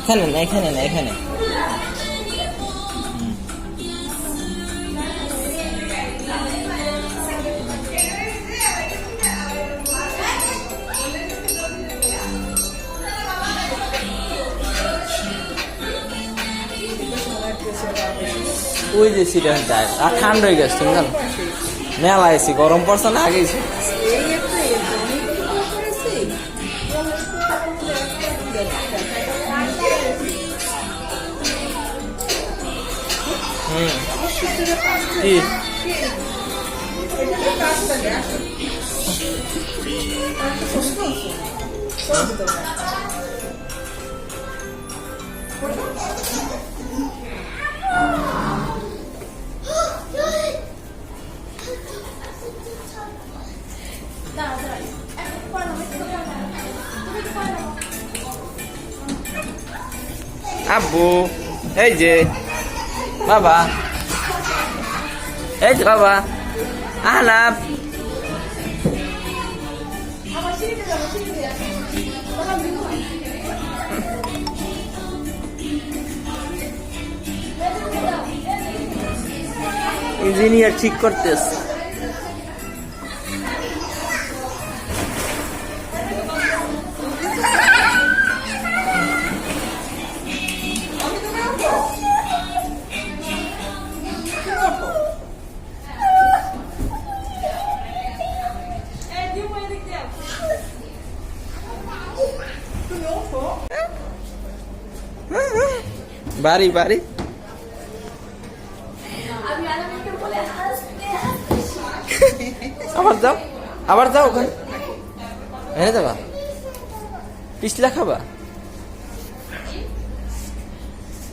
এখানে না, এখানে না, এখানে। ওই যে সিটা যায় আর ঠান্ডা হয়ে গেছে, তুমি জানো মেলা এসি গরম পড়ছে না আগে আব্বু, এই যে বাবা, এই যে বাবা আহনাব, ইঞ্জিনিয়ার ঠিক করতেছে। বাড়ি বাড়ি আবার যাও, আবার যাও ওখানে, হ্যাঁ যাবা পিছলা খাবা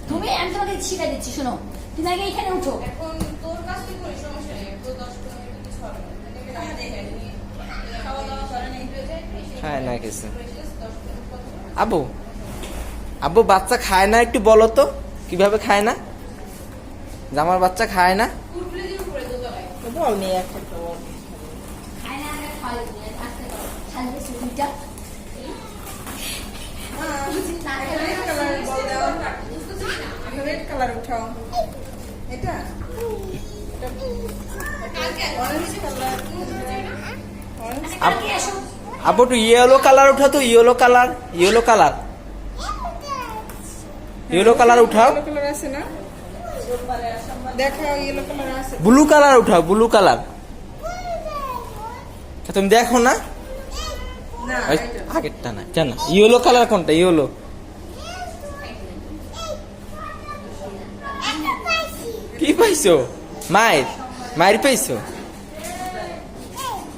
তুমি। আমি তোমাকে শিখাই দিচ্ছি, শোনো, তুমি আগে এখানে উঠো। এখন তোর কাছ থেকে করি, সমস্যা নেই, তো 10 মিনিট কিছু হবে না। খাওয়া দাওয়া করে নেই হয়ে যায়, খায় না কিছু। আব্বু, আব্বু বাচ্চা খায় না, একটু বলো তো কিভাবে খায় না? আমার বাচ্চা খায় না, কুরকুরে দিয়ে উপরে দোতলায় বল নেই একটা তো খাই না, আগে খাওয়াই দিই, আসতে পারো। খালি সুবিধা রেড কালার বল দাও, রেড কালার উঠাও। এটা অরেঞ্জ কালার, কালকে এসো। আব্বু একটু ইয়েলো কালার উঠাও তো, yellow colour, yellow colour, yellow colour উঠাও। ইয়েলো কালার আছে না, দেখাও ইয়েলো কালার আছে। ব্লু কালার উঠাও, ব্লু কালার। তুমি দেখো না, না ওই এটা আগেরটা না, জানো ইয়েলো কালার কোনটা? ইয়েলো কি পাইছো? মায়ের মায়ের পাইছো?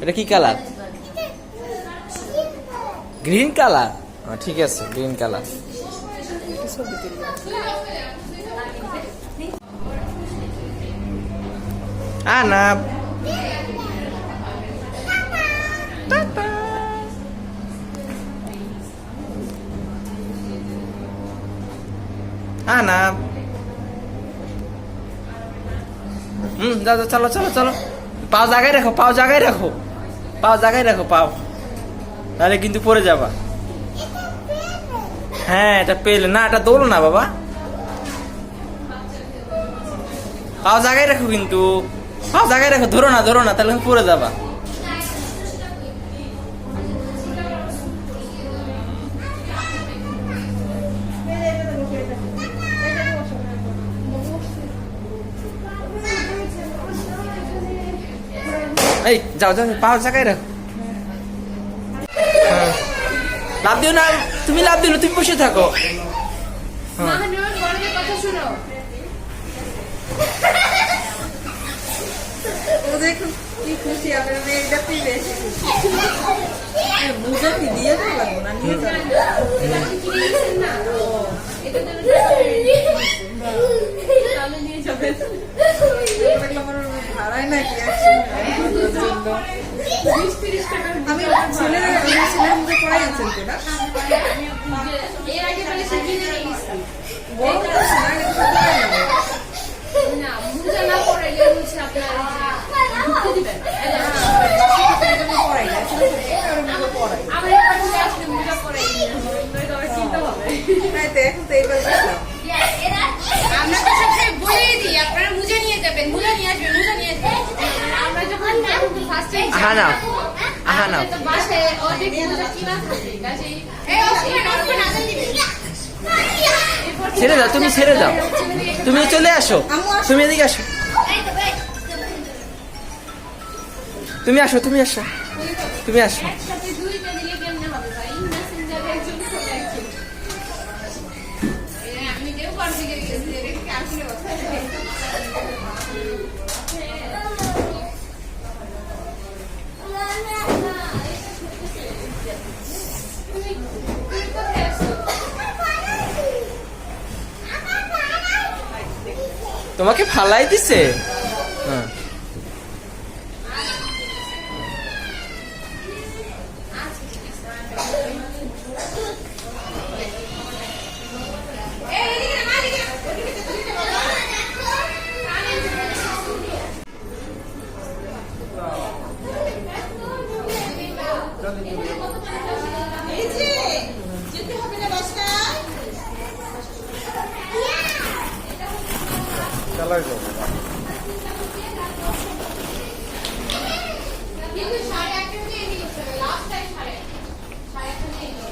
এটা কি কালার? Green colour. ঠিক আছে, গ্রিন কালার। ছবি তুলবো। আনাব, আনাব, যাও যাও, চলো চলো চলো, পাও জায়গায় রাখো, পাও জায়গায় রাখো, পাও জায়গায় রাখো, পাও, তাহলে কিন্তু পড়ে যাবা। হ্যাঁ এটা পেলে না, এটা দৌড়ো না বাবা, পাও জায়গায় রাখো, কিন্তু পাও জায়গায় রাখো, ধরো না ধরো না, তাহলে পড়ে যাবা। এই যাও যাও, পাও জায়গায় রাখো। হ্যাঁ। লাভ দিও না, তুমি লাভ দিও না, তুমি বসে থাকো। মাহানুর বড়দের কথা শুনো। ও দেখুন কি খুশি, আমার মেয়েটাতেই বেশি খুশি। বুঝা কি দিয়ে তো লাগবো না, নিয়ে যাবো। এটা জন্য তাহলে নিয়ে যাবে। দেখলাম আমার ভাড়ায় নাকি একসঙ্গে জন্য 20-30 টাকা। আমি ছেলের মধ্যে পড়াই আছেন তো না, এর আগে বলে শিখিয়ে দিয়ে গেছি। বড় আছে না, কিন্তু কোথায় যাবে? না, মুজা না পড়াইলে হচ্ছে আপনার ঢুকতে দিবেন। পড়াই না, ছেলে পড়াই। আমার কাছে আসলে মুজা পড়াই না, চিন্তা হবে। তাই তো এখন তো এই আহানা আহানা তো বাসায় অনেক পূজা কিনা থাকে কাজেই ছেড়ে দাও, তুমি ছেড়ে দাও, তুমি চলে আসো, তুমি এদিকে আসো, তুমি আসো, তুমি আসো, তুমি আসো। একসাথে দুইটা দিলে কেমনে হবে ভাই? মেসেঞ্জারে একজন ফোন একজন। আমি কেউ কনফিগার গেছি এটা কি আসলে কথা? তুমি কোথায় আছো? তোমাকে ফালাই দিছে? হ্যাঁ। এই যে যেতে হবে না বাসায়। কিন্তু 8:30 নিয়ে নিয়েছে লাস্ট টাইম 8:30 নিয়ে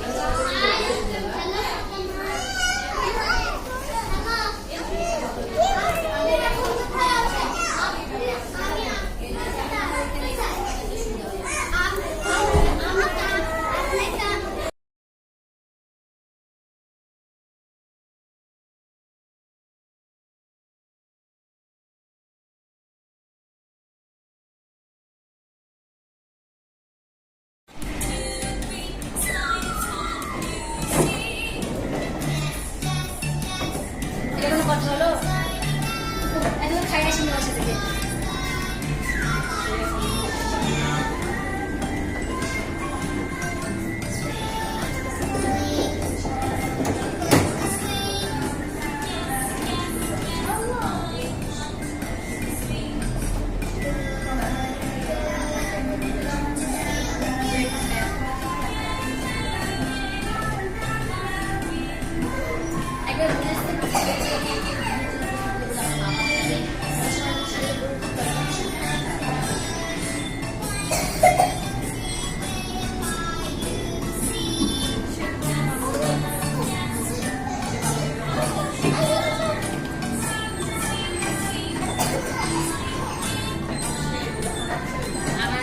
এটা কোনো কথা হলো? এত খাই আসেনি বাসা থেকে। আমার